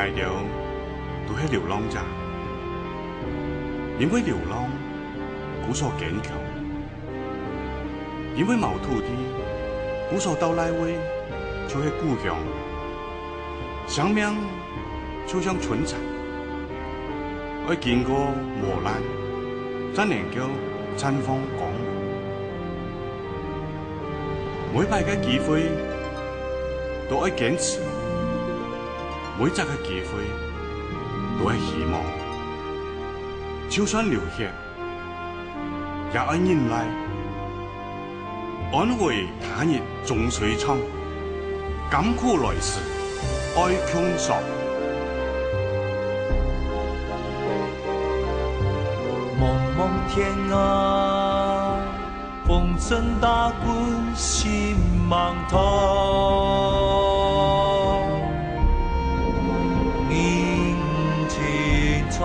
爱着都是流浪者，因为流浪故所坚强，因为冇土地，故所到来位就是故乡。生命就像春蚕，要经过磨难，才能够绽放光芒。每摆嘅機會都要堅持，每隻嘅機會都係希望。就算流血，也要忍耐，安慰他日終須長，甘苦來時愛強壯。蒙蒙天啊，风尘打滚心茫通，宁静从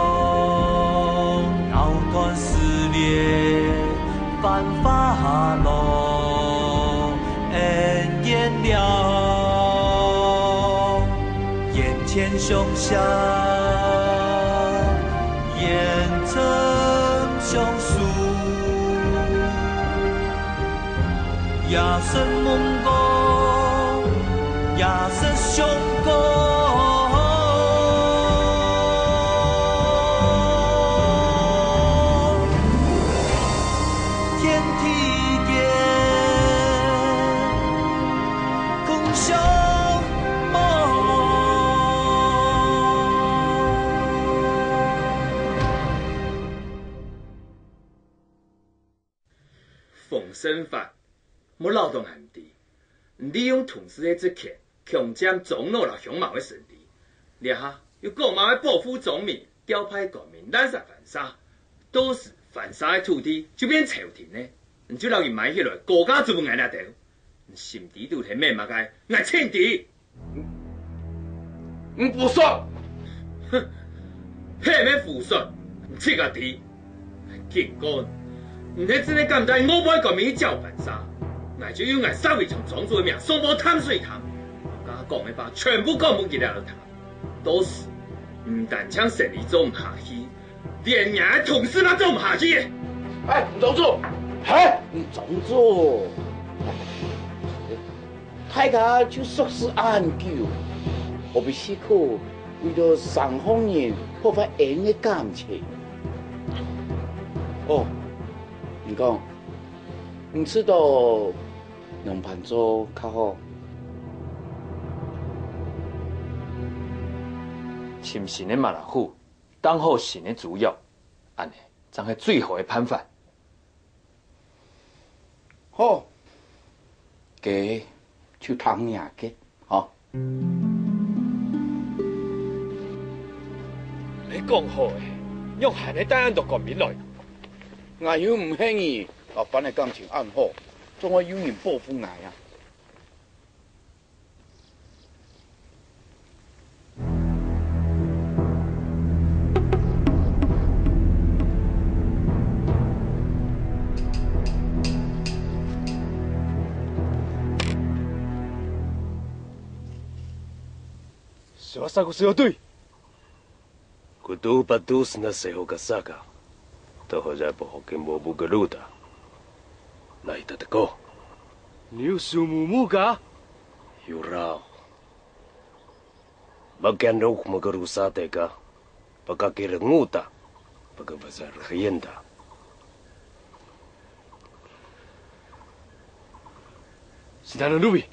藕断丝连繁华落，恩怨了，眼前凶相，眼成凶数。也是梦工，也是雄功。天地间，共相梦。奉身法。冇劳动限地，利用同事的职权，强占总路了凶猛的势力，然后又国贸的保护总民，调派国民滥杀犯杀，到时犯杀的土地就变朝廷的，你就留伊买起来，国家就不挨那掉，心地都係咩物嘅，挨青地。不算，哼，咩咩胡說，切個地，見過，你係真係咁大，我幫國民去招犯殺。我就要挨三圍場莊主的命，送到貪水潭，我家講的話全部講唔記得了他。到時唔但將生意做唔下去，連人的同事都做唔下去嘅。哎，總主，哎，總主，大家就說是研究，何必時刻為咗雙方人破壞恩的感情？哦，你講，唔知道。能辦做較好，深神的馬老虎，當好神的主要，安尼才係最好的辦法。好，嘅就聽嘢嘅，嗬。你講好嘅，用閒嘅單獨國面來。我又唔輕易，啊，反正感情暗好。總係有人保護我呀！小三個小隊，佢都不都是那時候嘅事噶，都好在不好嘅某部嘅路的。來得的個，你有數目目噶？有啦，bagian rok magarusa teka, pagkakiranguta, pagkabasar kayenda. Sinana Nubi.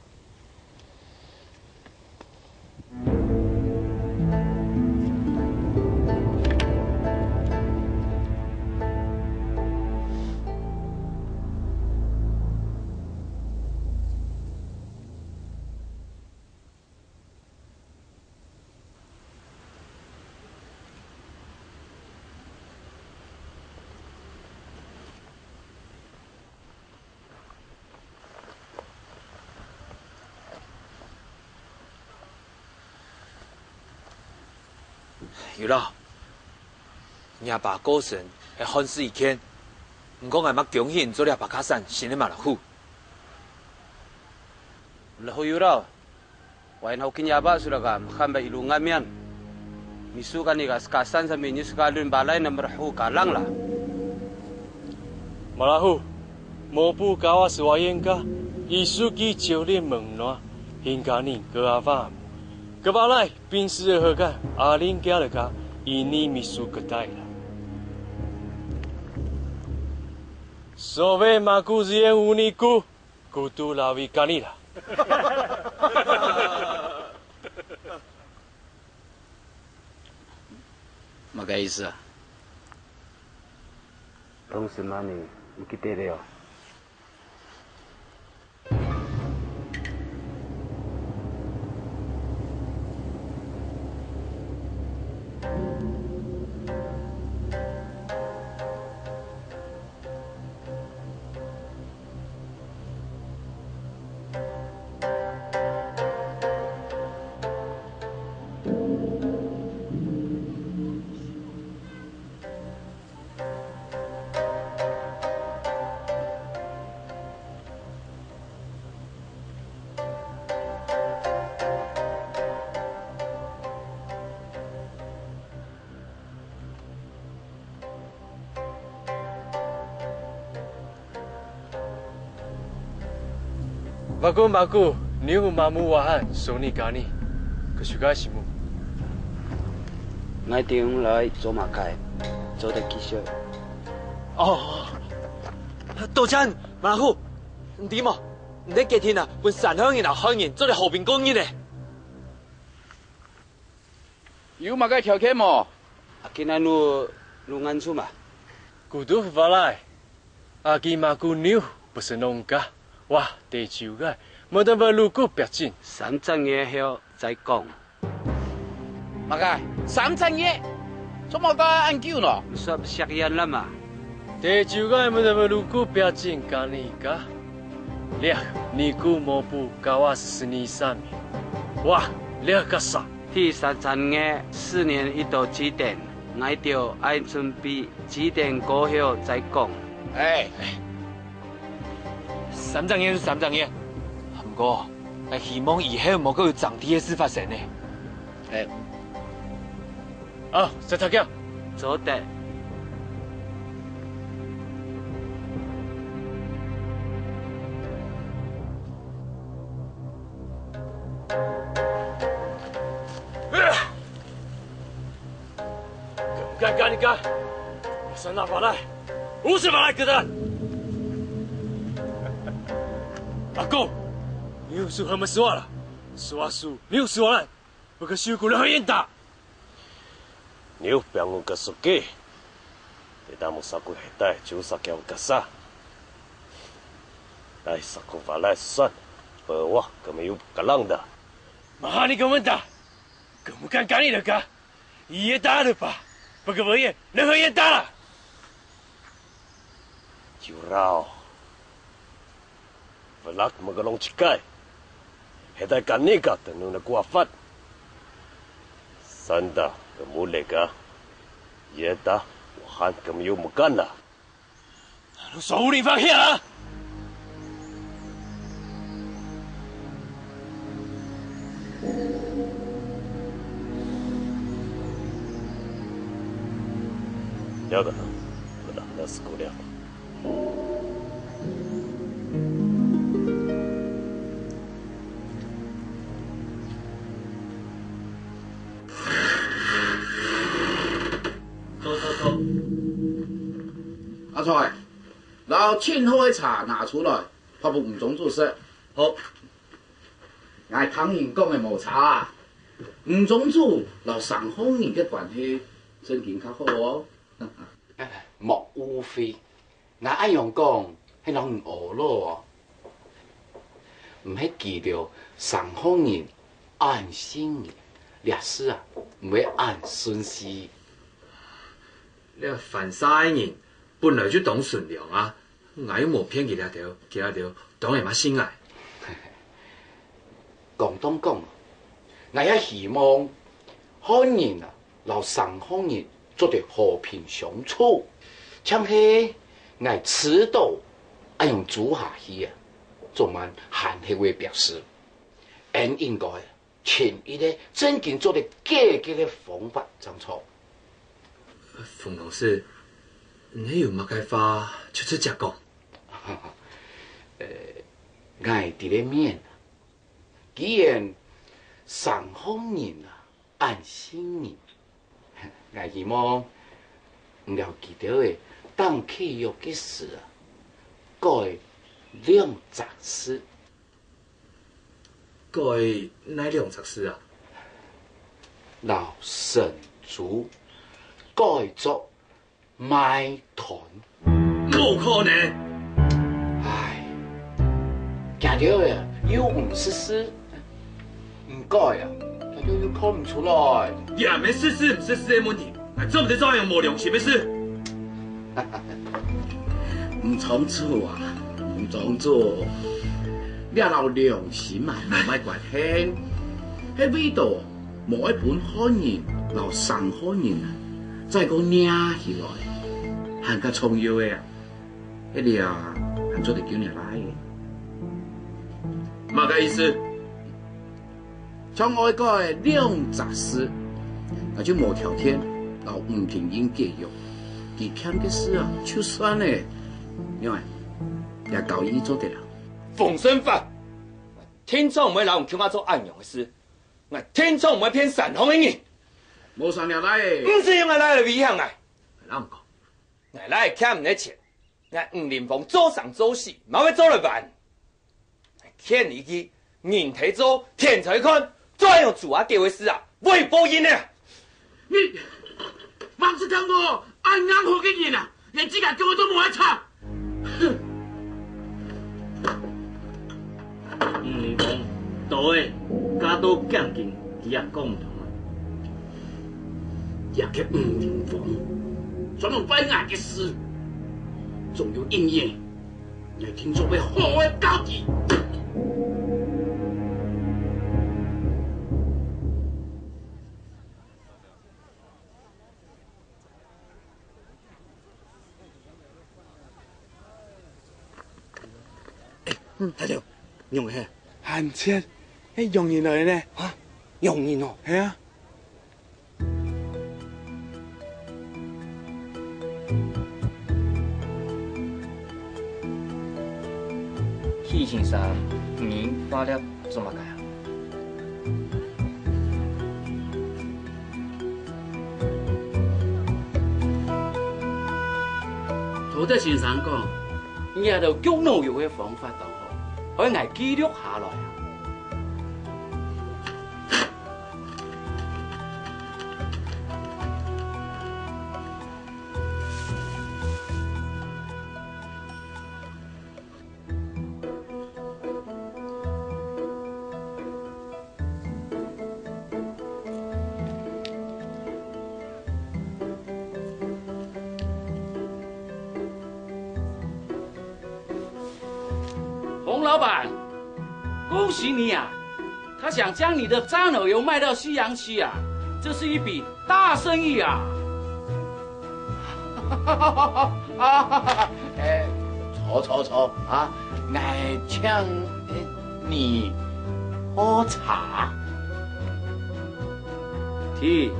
有啦，伢爸过身系汉事一件，唔讲系乜恭喜做了白卡山新的马老虎。Laho yuraw, wain hawkin yaba sura ka makamba ilungan mian. misukan ni kaskasan sa minyo sa kalun balay na marahu kalang lah. Marahu, mopu kawas wayen ka, isuki ciolin mengnoa, hingga ni keavam. Kebalai pinsi herga, alin ka, ini misu kedai lah. Sobe maku zien uniku, kutu lawi kanila. Magaisa. Tong semani mkitereo. Baku, ni mamu wahan soni kani, kesuka simu. Ngai tiếng lại做马开，做的技术。哦，道真马虎，點啊？你幾天啊？本山鄉人啊，鄉人做嚟後邊公園呢？有嘛個條件麼？阿今日路安處嘛？古都發來，阿基馬古牛不是農家。哇，地球个，冇得把路过别进。3正月後再講。嘛個3正月，做乜個研究呢？說實驗啦嘛。地球个冇得把路过别进，干你个，叻，你估冇不搞我是你上面，哇，叻个啥？第3正月4年一到幾點？我就愛準備幾點過後再講。哎。3正月就3正月，不過係希望以後冇個有漲跌嘅事發生呢。哎，啊，再睇下，做得。干你干，上哪法来？50法来给他。阿公，你有说什么说了？说书没有说来，不可修过任何严打。你有别个说给，你当木杀过黑带，就杀叫个啥？来杀过法来算，不我根本有个浪的。马你根本打，根本敢干你的干，也打了吧？不可不严，任何严打了。就绕。Velak magalong cikay. Heday kanika tanong nagwafat. Sanda kamule ka. Yeta wahan kamiyo magana. Ano sa uling fanghiya ha? Yaga na. Wala na skuliya.阿財，攞千號嘅茶拿出來，發布吳總做事。好，嗌唐人講嘅無茶啊，吳總做留上方人嘅關係真健較好哦。莫污非，我按樣講係人唔餓咯，唔係記到上方人按心嘅，歷史啊唔會按順序。你話凡沙人本來就懂善良啊，我又冇偏其他條，當然嘛先愛。廣東講，我也希望漢人啊，留上方人做啲和平相處，像係我遲到愛用煮下去啊，做滿韓氣會表示，應該请一个真正做的改革的方法怎错？冯老师，你有乜解法出直讲？我伫咧面，既然上方人啊，安心人，我希望唔了记到的当契约嘅事啊，改2杂事。改哪2杂事啊？老神族改作买团。冇可能！唉，行到呀，又唔实施，唔改啊，行到又看唔出来。也没实施唔实施的问题，做唔得照样无良心的事。唔常做啊，唔常做。你老良心嘛，唔买怪听。喺味道无一本好人，老上好人啊，再个领起来，含个重要的啊，迄里啊，含做得叫你来的。嘛个意思？像我个2杂事，那就无条件老唔平应结约，其偏嘅事啊，就算咧，因为也够伊做得了。奉身法，天窗唔会老用强我做暗用的事，我天窗唔会骗善良的人。无上了来的，唔是用我来来危险啊！哪唔讲？我来欠唔得钱，我黄连峰做上做死，冇要做了完。欠你去，人体做，天才看，再用主啊给为事啊，未报应啊！你望是听我按硬好嘅人啊，连自家叫我都冇得插。哼！你讲道的家都降劲，伊也讲唔通啊。也嘅黄连峰，专门摆硬嘅事，仲有应验，你听说为好嘅交易。大舅，用嘅闲钱，迄用人来呢？啊，用人哦，系啊。许先生，您发了做乜解啊？陶德先生讲，伊也就用农药嘅方法就好，可以挨记录下来啊。洪老板，恭喜你啊！他想将你的樟脑油卖到西洋去啊，这是一笔大生意啊！错啊！爱请你喝茶。T，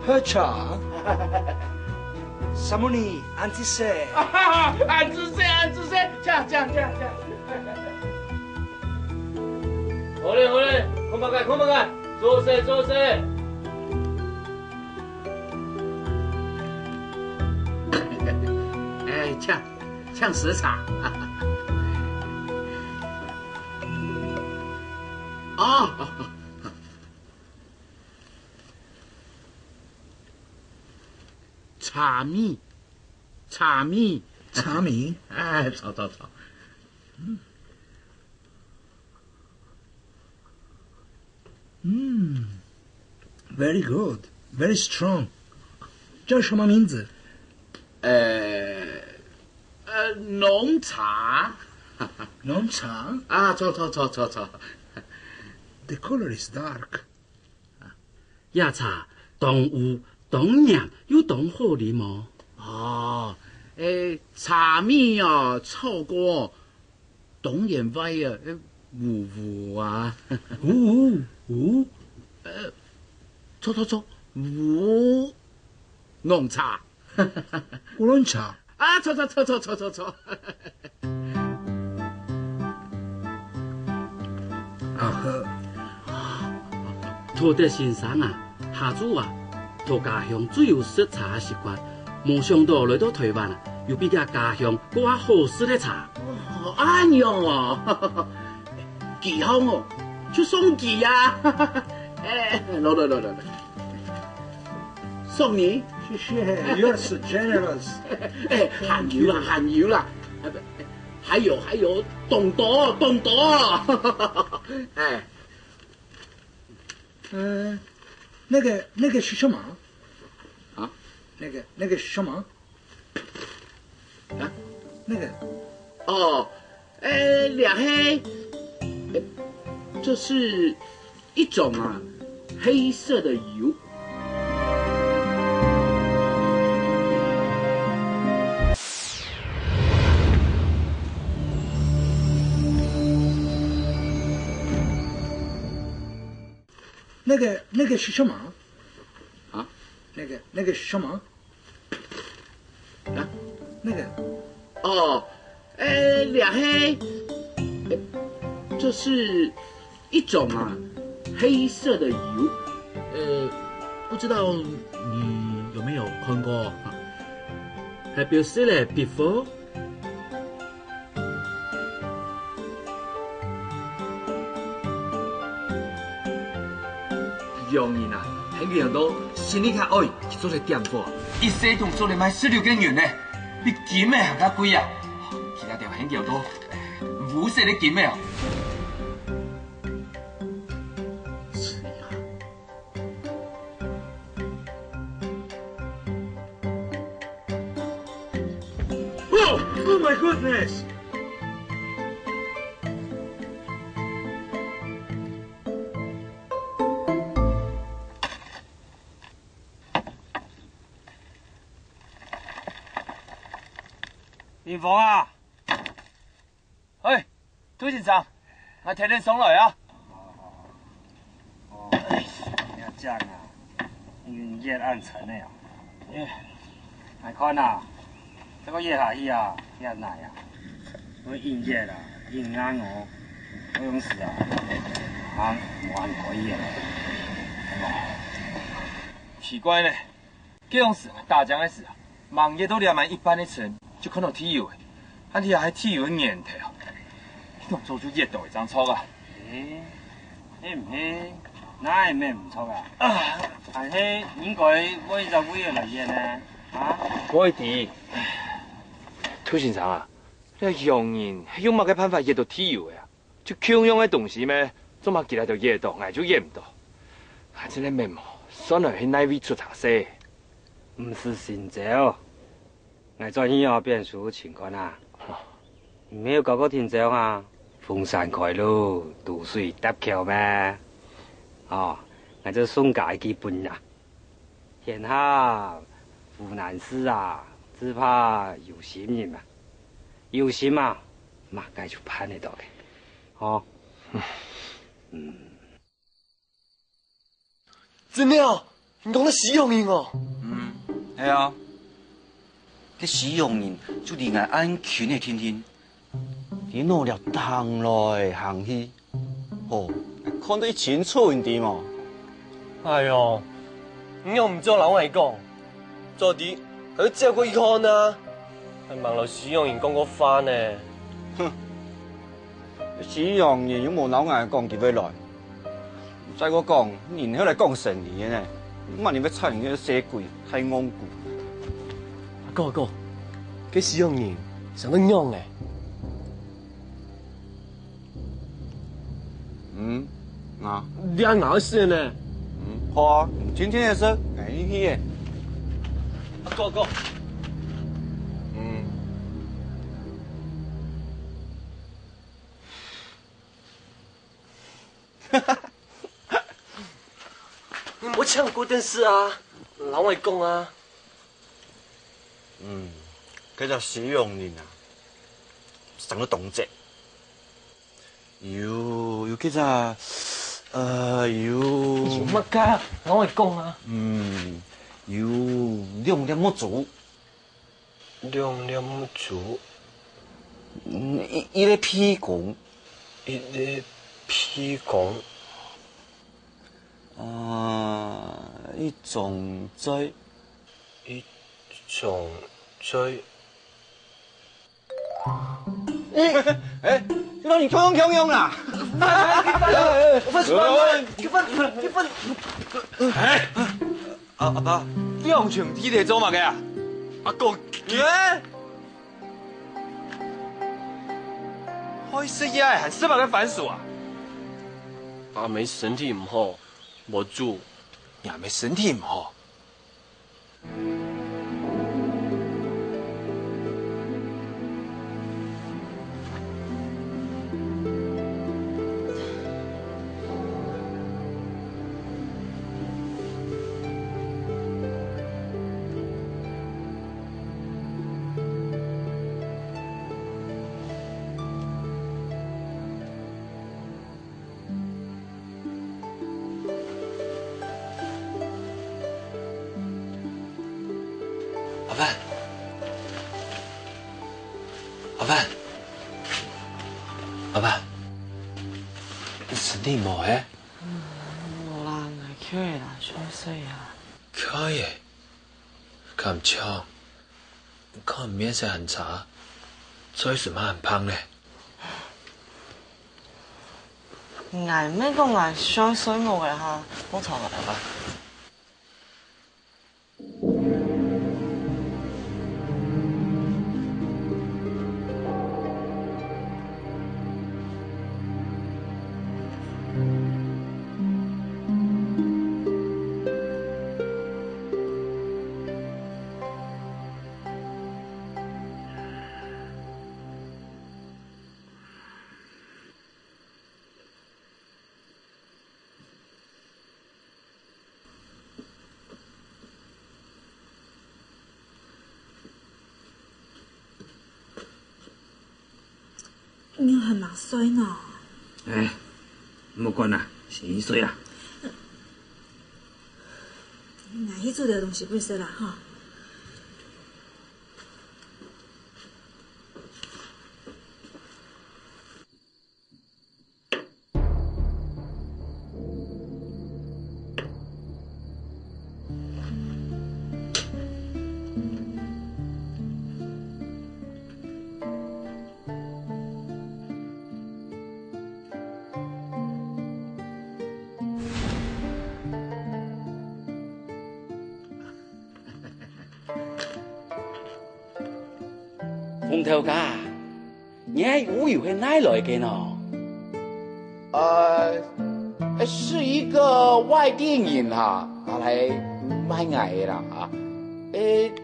喝茶。什么你安之色？安之色，这样。好嘞，空白干，做事。哎，呛时茶。哦，茶米，哎，炒。Very good, very strong。叫什么名字？浓茶。浓茶啊，错。The color is dark。野茶动有动凉又动好啉哦。哦，茶米哦，臭过动眼歪啊，五啊，五，错，五弄茶，乌龙茶啊，错，好喝。陶德先生啊，下主啊，陶家乡最有色茶的习惯，没想到来到台湾啊，又比较家乡更加好色的茶。哦，安样哦，几好哦，就送几呀，哎，来，送你，谢谢 ，You're so generous。哎，含油啦，还有，懂多，哎。那个是什么？啊？那个是什么？啊？那个？哦，两黑，这是一种啊黑色的油。那个是什么？啊？那个是什么？啊？那个？哦，两黑，这是一种啊黑色的油。不知道你有没有看过 ？Have you seen it before？洋人啊，喺个人都心里较爱去做个店铺，一世同做嚟卖16间元呢，比金的还较贵啊！其他条喺个都无色的金的哦。Oh my goodness！林峰啊，喂，杜先生，我听你上来啊。哦，要这样啊，云烟暗沉的呀。来看啊，这个月下去啊，也难啊，我阴热啦，阴暗哦，我用事啊，无按可以啊。奇怪呢，这种事大江的事啊，忙也都连满一般的村。就看到铁油的，啊你还铁油的年头啊，迄种做出热度的张错啊！你唔是，哪会咩唔错啊？但是应该我就会来演呢，啊？我知。涂先生啊，你洋人用乜嘅办法热到铁油的啊？就强样的东西咩，做乜起来就热到，挨就热唔到。啊，真系咩毛，算来去哪位出茶色？唔是新招。我在医院变数情况啊，没有搞过听讲啊，风山开路，渡水搭桥咩？哦，我这送家基本啦，天下无难事啊，只怕有心人嘛，有心嘛，马该就盼得到嘅，哦，真的啊？你讲得是洋人哦？系啊。这使用人就离俺安近的天天，你拿了行来行去，哦，看得清楚一点嘛。哎呦，你又唔做人嚟讲，做啲佢照佢看啊，係望落使用人講個翻呢。哼，使用人有冇腦眼講幾位來？再我講，然後嚟講成年呢，乜你要出人嘅社會太戇固。哥哥，佢使用人想得樣嘅。啊，你按哪事呢？好啊，今天的事，哎耶。哥哥，哈哈，你冇唱過電視啊，老外講啊。佢就使用人啊，成咗動靜。有几只有乜家？我会讲啊。有2粒木竹2粒木竹，一个屁股，一个屁股，一种嘴，一种嘴。就让你强用啦！结婚！阿爸，两场天地做乜嘅啊？阿哥，开始呀，很失败嘅反薯啊！阿妹身体唔好，冇煮。阿妹身体唔好。阿爸，你身体唔好诶？冇啦，我缺啦，想睡啊。可以，咁長，可唔免食很茶，所以什麼很胖呢？捱咩個捱想睡冇嘅嚇，冇錯啦，爸爸。你很难睡呢。哎，冇管啦，先睡啦。那去做点东西不是啦哈。红头家，你还乌有会哪来嘅呢？是一个外地人哈，他来卖矮啦啊。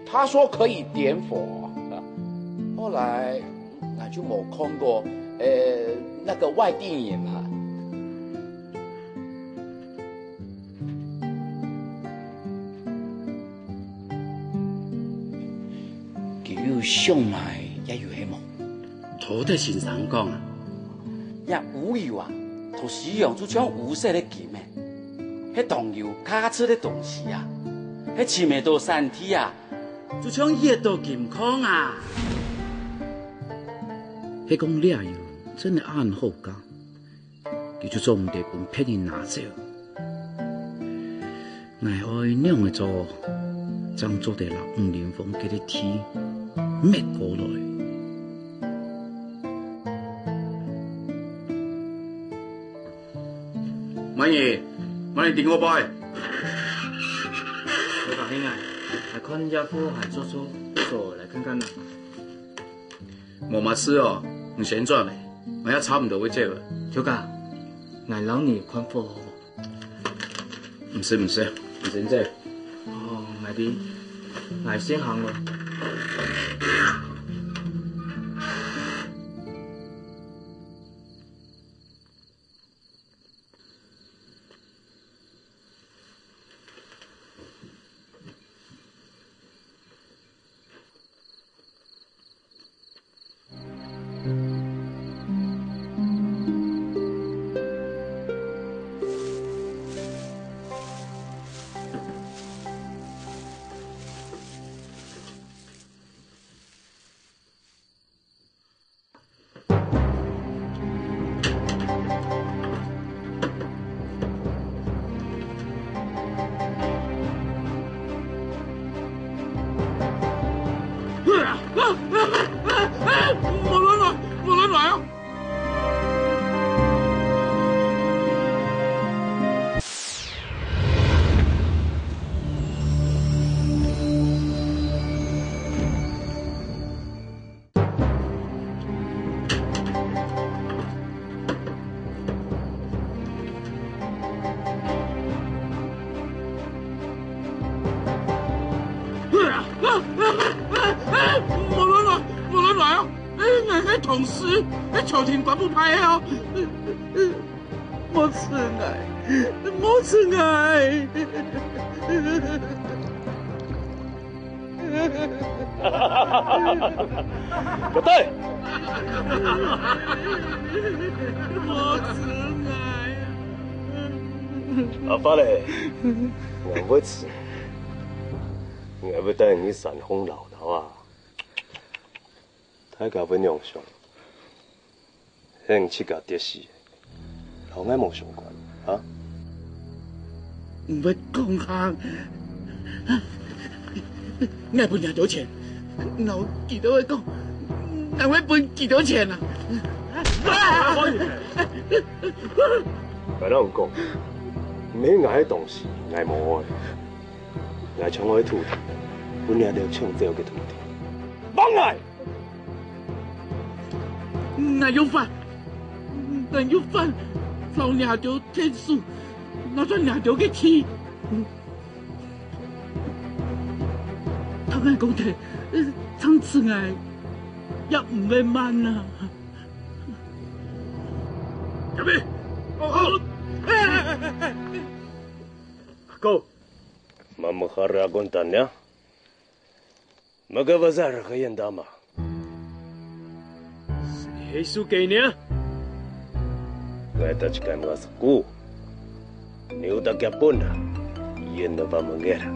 他说可以点火，后来我就冇看过那个外地人啊。佢要上来也有希望。土地先生讲啊，呀乌有啊，就使用就像乌色的金诶，迄动油卡出的东西啊，迄亲密到身体啊，就像热到健康啊。迄讲掠油真系暗好噶，佢就做唔得本骗人拿走。我爱两个做，将做地6、5年风给你天灭过来。满意，满意顶我拜。刘大兄啊，来看家父还做来看看啦。冇乜事哦，唔想转嚟，我也差唔多會借啦。小家，我老你看貨好唔使，唔使借。哦，我啲，我先行咯。同事，朝廷管不派哦。我慈爱，我慈爱。不对。我慈爱。阿发嘞，我要吃，我要带你山峰老头啊，大家分享上，向七家得势，老爱冇相关啊。唔要讲下，我分两条钱，我记得会讲，我会分几条钱啊？别啷讲，免挨东西，挨无爱，挨抢我的土地，本来就抢走嘅土地，放爱！我要饭，我要饭，老娘条天数，那算娘条嘅天。他爱讲的，苍次爱也唔会慢啊。入去。Go. Mama harra aguantan Magabazar kayan dama. Jesus kay niya. Ngayta chika mga saku. Niuda kya puna. Yan na ba mangyara?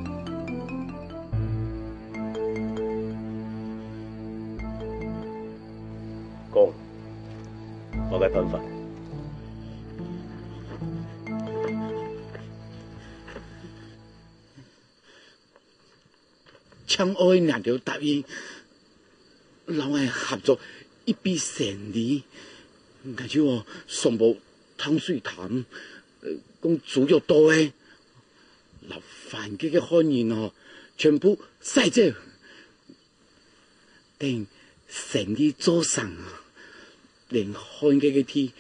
Kong. Magay panfan.抢爱两条答应，老爱合作一笔生意，而且我上无汤水谈，讲主要多诶，老范家嘅欢迎哦，全部晒走，等生意做上，连汉家嘅天，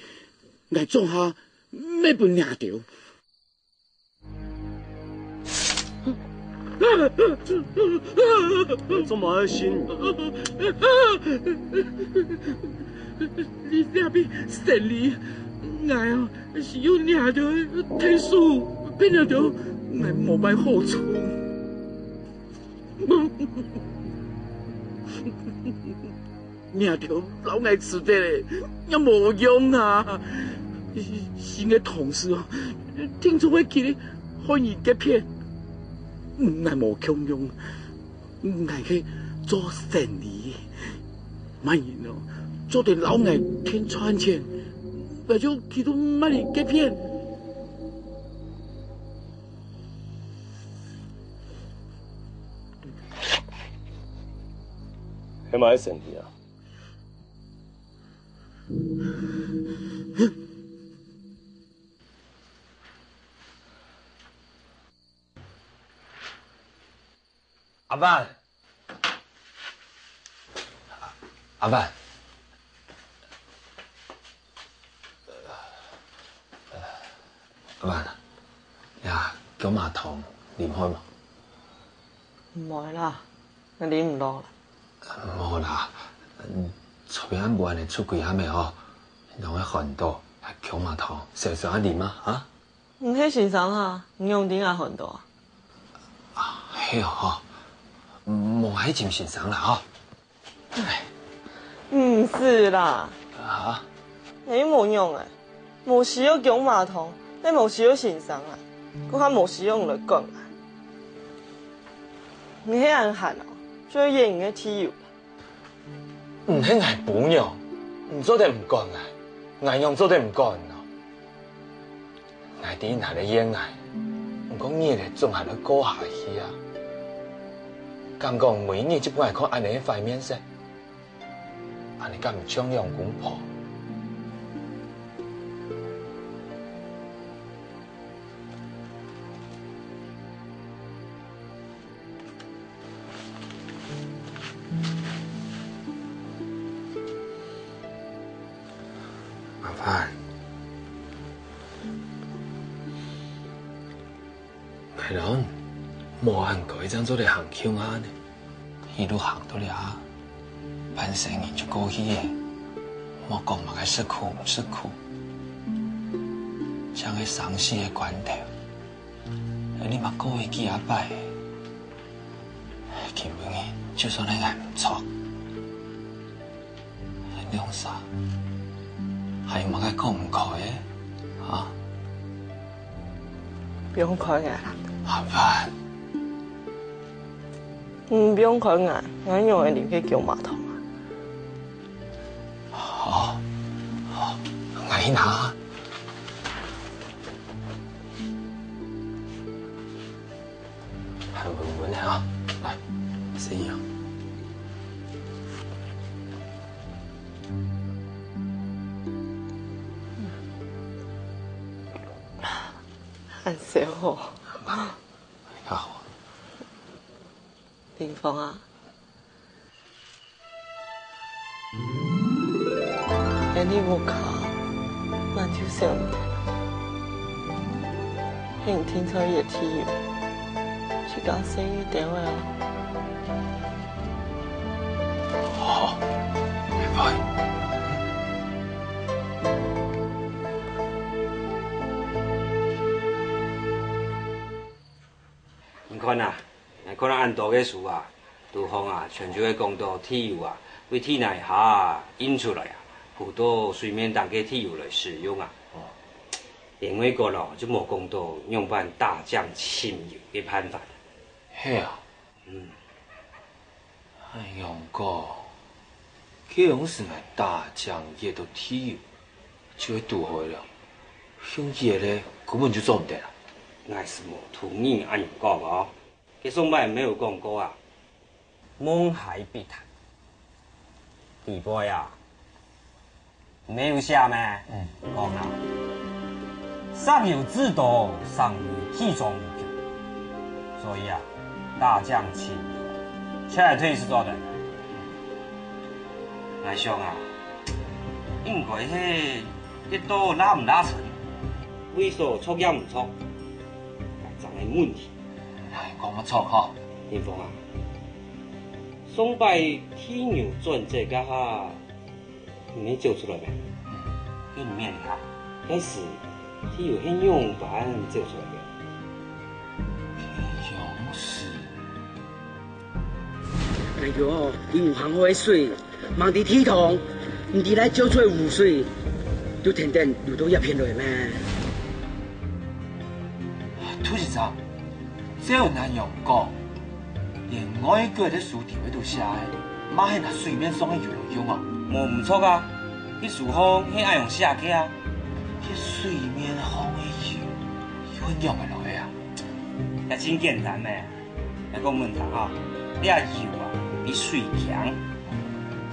挨种下咩半两条。做乜先？你那边生意，俺啊是有两条天数，变两条俺冇办好处。两条老爱吃的嘞，也冇用啊！新的同事哦，听说会给你欢迎嘅片。俺冇强用，俺去做生意，买人咯，做点老爱添赚钱，我就去到买你给骗。係咪生意啊？阿万，阿万，阿萬，呀，九麻糖念開嘛？唔會啦，我念唔落啦。冇啦，隨便冇人嚟出櫃下咪嗬，用喺很多係九麻糖，成上一年啊嚇。唔係先生啊，唔用點解很多啊？係啊，冇喺漸先生啦嗬。唔是啦。嚇？你冇用誒，冇需要九麻糖，你冇需要先生啊，嗰下冇需要用嚟講啊。你係人閒啊，最型嘅體育。唔係捱本樣，唔做得唔幹啊，捱樣做得唔幹啊。捱啲係你應捱，唔講嘢嚟仲係你過下去啊。咁講每年只本係看按你塊面色，按你咁唔將樣公婆。係咯，冇人改正咗你行橋下呢，一路行到嚟下，半成年就過去嘅。莫讲嘛，个失苦唔失苦，像个伤心的关头，你嘛过会记阿摆，根本个就算你爱唔错，两啥，还有嘛个讲唔开的，啊？不用开眼啦。阿爸。不用开眼，我用会入去叫马桶啊。好，好，我去拿。很稳稳的啊，来，这样。很小哦。你好。林峰啊，你无卡，蛮就想的。你听说也体育，去搞生意单位啊。好，拜拜。你看呐。可能按多个数啊，杜峰啊，全球的公道体育啊，为体内下引出来啊，好多水面当个体育来使用啊。另外一个咯，就无讲到用办大将侵油的办法。嘿啊，用过，这种是来大将也都体育，就会拄好了。像这咧，根本就做唔得啦。我是无同意按用讲哦。给宋拜没有讲过啊，梦海必谈。地波呀，没有下咩？讲啊，上有制度，上有体重无凭，所以啊，大将起劝退是做的。来兄啊，应该是一刀拉唔拉成，猥琐错也唔错，真系问题。讲乜错吼？林峰啊，宋拜体牛转这个哈，没做出来没？给你面哈，但是体有很用板做出来的。勇士，哎呦，你有行会水，忙伫体堂，唔伫来浇出污水，就天天流到叶片落咩？土市长。这有难用讲，连我一个在书店迄度写的，马迄那水面上的游乐用哦，无唔错啊！迄树风迄爱用写起啊，迄水面风的油，有用的落去啊，也真简单咩？来讲问题哈，你啊油啊比水强，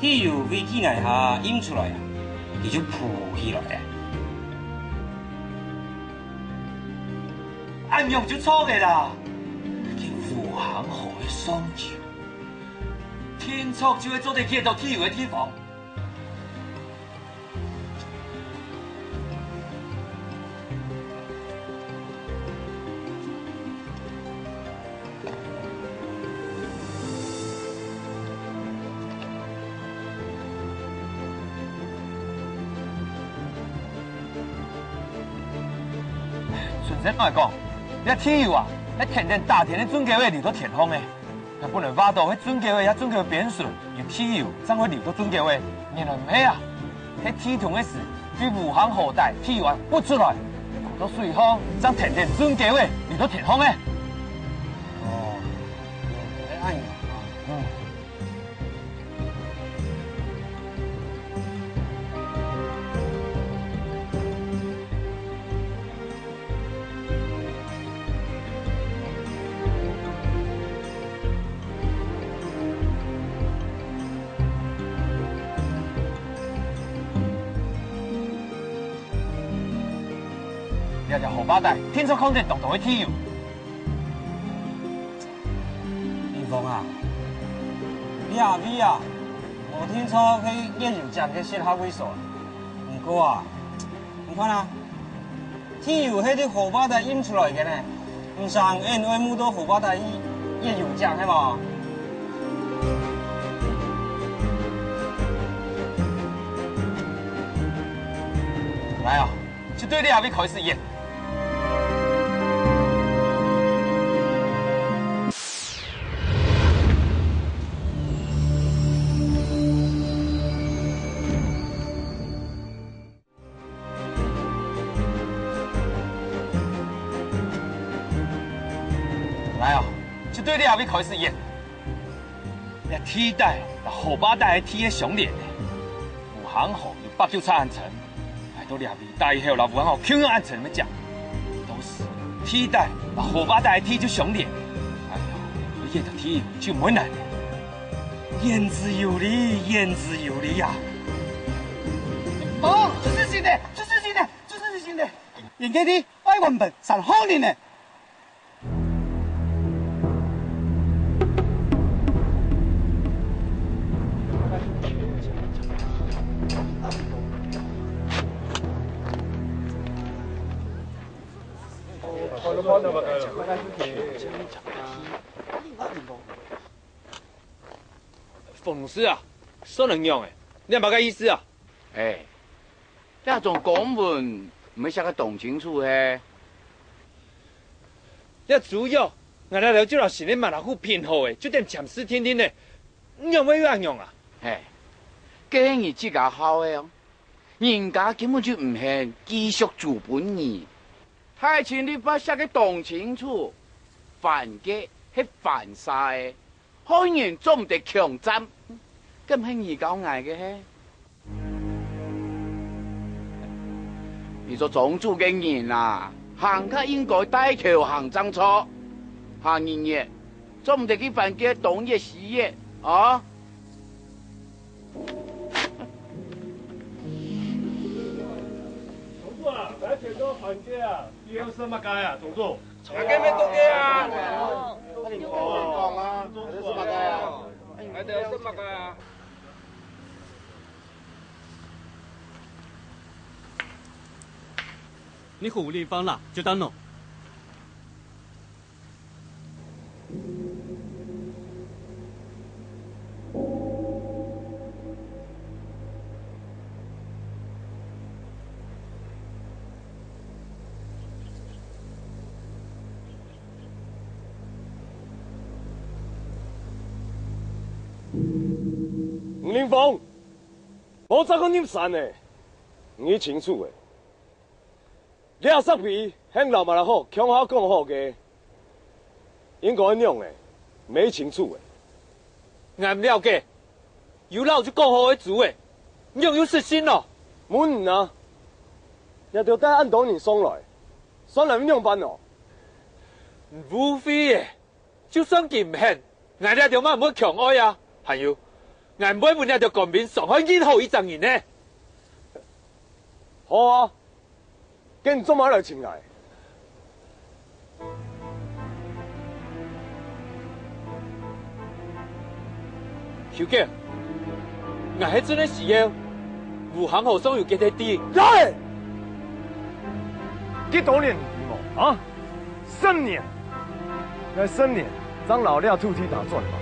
体油为体内下引出来啊，伊就浮起来啊。按用就错的啦。武行河的双桥，天错就会做得起到体育的地方。顺势来讲，你体育啊！那天天大田的准计划流到田方的，那不能挖到迄准计划也准计划变数，用体油怎会流到准计划？原来唔系啊，迄体同的事，对武行后代体完不出来，到水方将天天准计划流到田方的。哦，按用啊，条条荷包蛋，天出空间动动的体油。林峰啊，你啊，我听说迄叶有奖个适合猥琐，不过啊，你看啊，体油迄啲荷包蛋印出来嘅呢，唔上按按木多荷包蛋叶有奖系嘛？来啊，就对你也要开始演。来啊，就对你也要开始演。你天带那后巴带的天的上脸的，武行后有893暗沉，还都两位大以后那武行后9用暗沉怎么讲？都是天带那后巴带的天就上脸的。哎呀，我演的天就没难的，言之有理，言之有理呀。哦，就是真的，就是真的，就是真的。人家的爱文本3好年呢。冯老师啊，说能用诶，你也冇个意思啊？哎，这种公文没写个懂清楚嘿。你主要我那了就老是你马拉虎偏好诶，就点强势天天诶，你用咩样用啊？哎，既然你自家好诶哦，人家根本就唔系继续做本意，太前你把写个懂清楚，犯嘅系犯晒诶，开人做唔得强占，咁系易搞挨嘅嘿。你做种主嘅人啊，行家应该带头行正错，行人嘢做唔得去犯嘅懂嘢死嘢啊！总啊，来铁多反击啊！你有什么解啊，总主？我给没懂嘅啊！你讲啊，总主什么解啊？来的什么解啊？你虎立方了，就当弄。吴林峰，我怎个入山呢？你清楚诶。你阿色皮向老马来好，强好讲好嘅，应该用诶，没清楚诶。俺唔了解，有老就讲好嘅主诶，用有实心咯。唔啊，也就带按当年送来，送来唔用办哦。无非诶，就算佢唔肯，俺哋就乜唔會強愛啊。還有，俺每每日就講面上海煙好一陣人呢。好啊。跟做馬來前嚟，小姐，我喺真嘅時候，武行後生有幾多啲？來，幾多年冇啊？3年，我3年，將老廖兔蹄打轉嘛，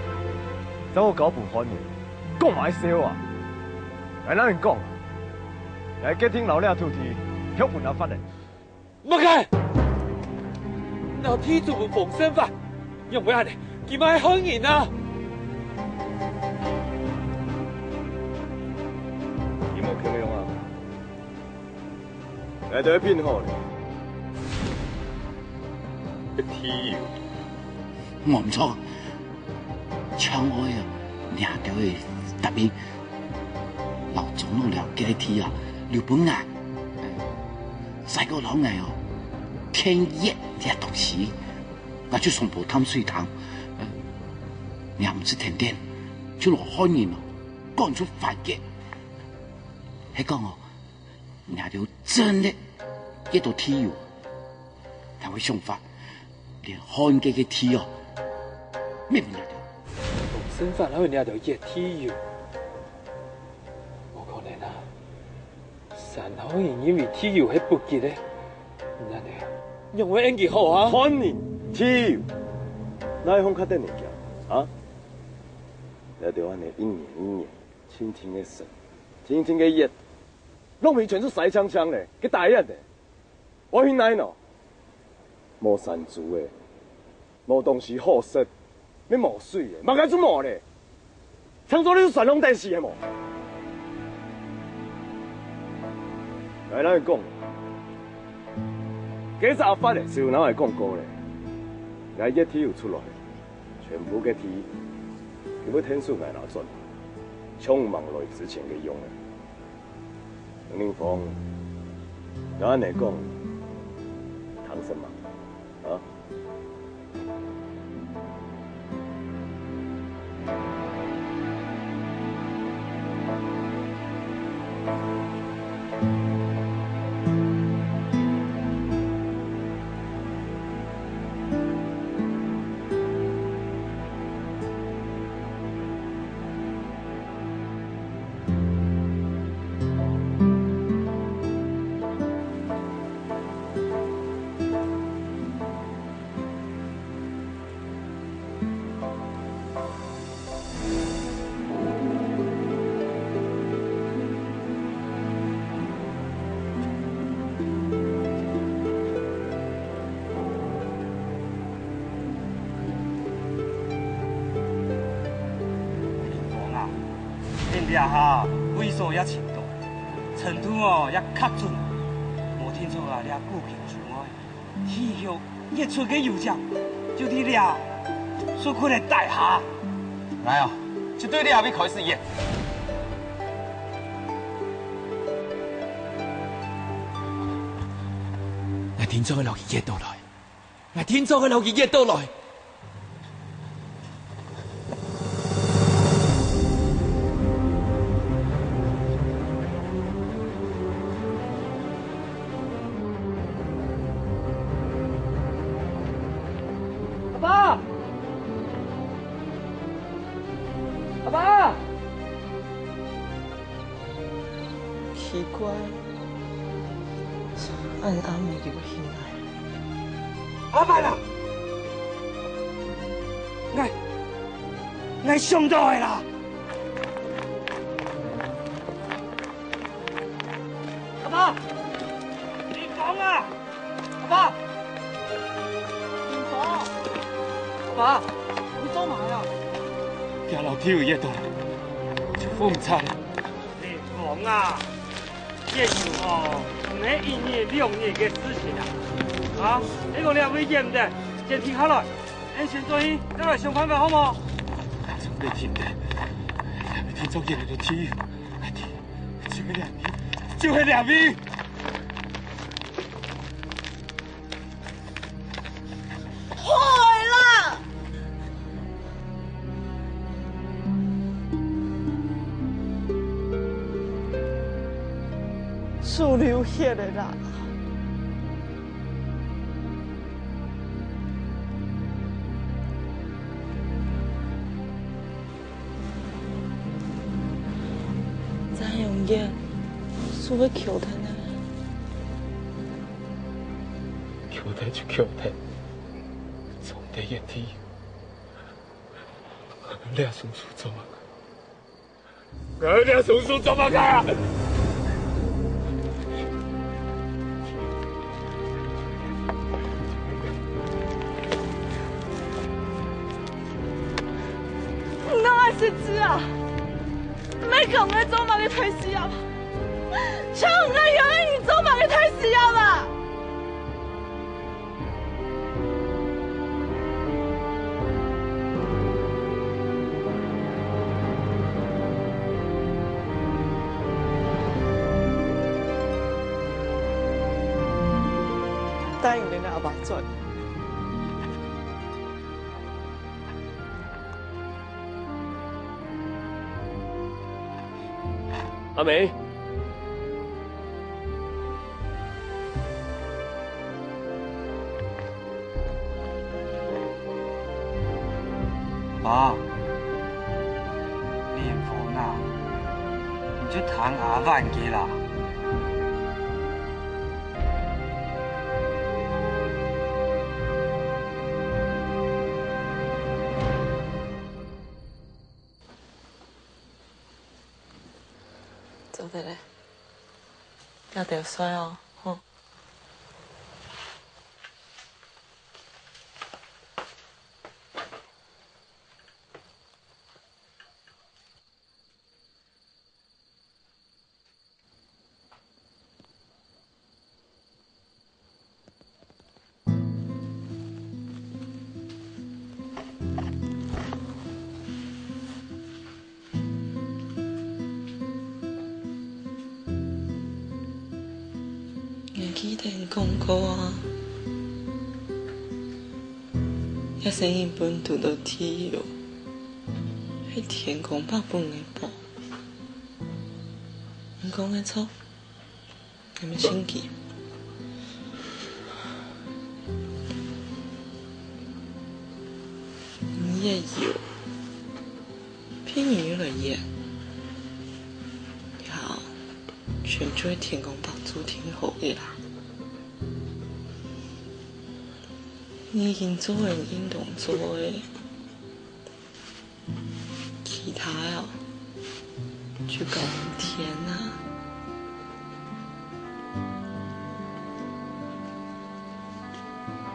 將我搞部番嘢，講埋少啊，係哪人講？係幾聽老廖兔蹄。有本事发嚟，唔該。老天做奉身法，用咩嚟？佢咪係兇人啊！有冇強用啊？嚟到一邊好咧，一天我唔錯，唱開啊，你下條去特別老總老了幾天啊，廖本啊！細個老藝哦，天熱也讀書，我就送部湯水湯，你又唔識停電，就落開年咯，講出發嘅，係講哦，你條真的一道天哦，但會想法，連漢嘅嘅天哦，咩唔一條？奉身法，然後你條熱天哦，冇可能啊！山口人因為天油係不潔咧，那你用我演技好啊？漢人天油，哪會放較等嚟嘅啊？你對我哋一年一年，天天嘅神，天天嘅熱，拢是全出西枪枪嘞，去大眼的。我现在喏，无山猪的，无东西好食，要冒水的，嘛该做冒嘞。听说你是旋风电视的无？来，咱讲，警察法的是有哪会讲过嘞？来热体有出来，全部嘅体，佢要天数来拿准，匆忙来之前嘅用的。陈林峰，按你讲，谈什么？啊？掠下位数也深大，程度哦也较准，无听错啊，掠过平船哦，气血溢出个油浆，就伫掠所困的大虾。来哦，绝对掠要开始验。我天朝嘅落去热到来，我天朝嘅落去热到来。奇怪，俺阿妹叫我醒来。阿爸啦，我想到的啦。阿爸，林峰啊，阿爸，林峰，阿爸，你做嘛呀？行楼梯有热到了，就风惨了。林峰啊！这样哦，唔系一年两年嘅事情啊！啊，你讲你危险唔得，先停下来，咱先做去，再来想办法好冇？准备停的，你天做嘢嚟到天，就係兩米，就係2米。坏了！树流血的啦！咱用嘢，树要求他呢？求他就求他，总得眼底，俩叔叔做嘛？俩叔叔做嘛干？是子啊，没讲我做嘛嘅退死啊，像我原来你做嘛嘅退死啊嘛。答应你阿爸做。阿梅，爸，林峰啊，你就谈阿万给啦。走的嘞。要得衰哦，吼。记得讲过啊，遐生意本拄到天佑，迄天公伯本的报，你讲的错，有没生气？你也有，偏你了也，好，全做天公伯做挺好的啦。你已经做人应当做的，其他哦，就搞天啊！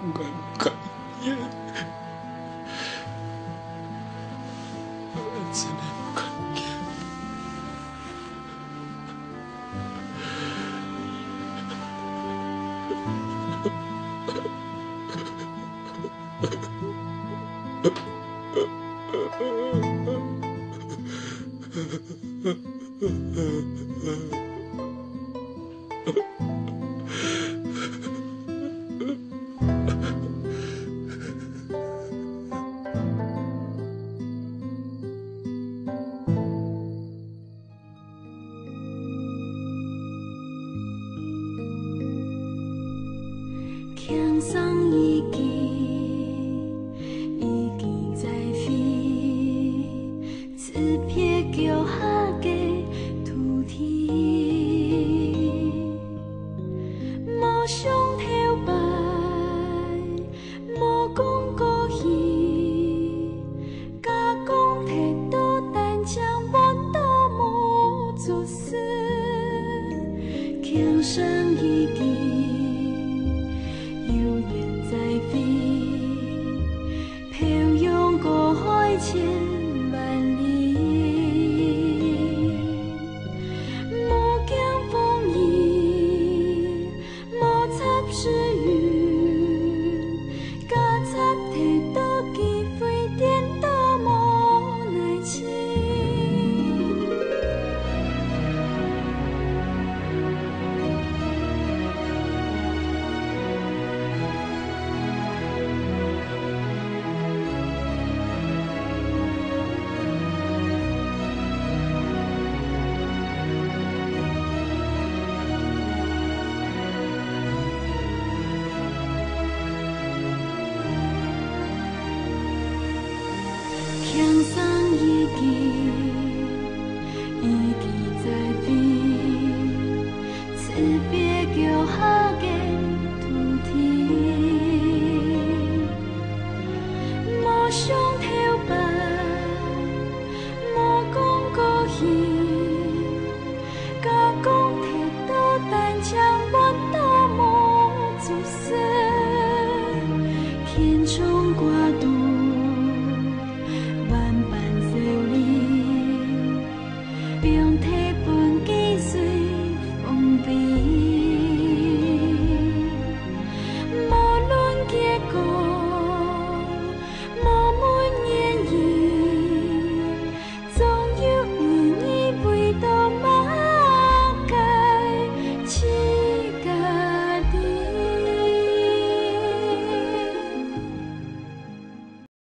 我感觉，我真的感觉。轻松一记，一记在飞，此撇叫下个土地，无想。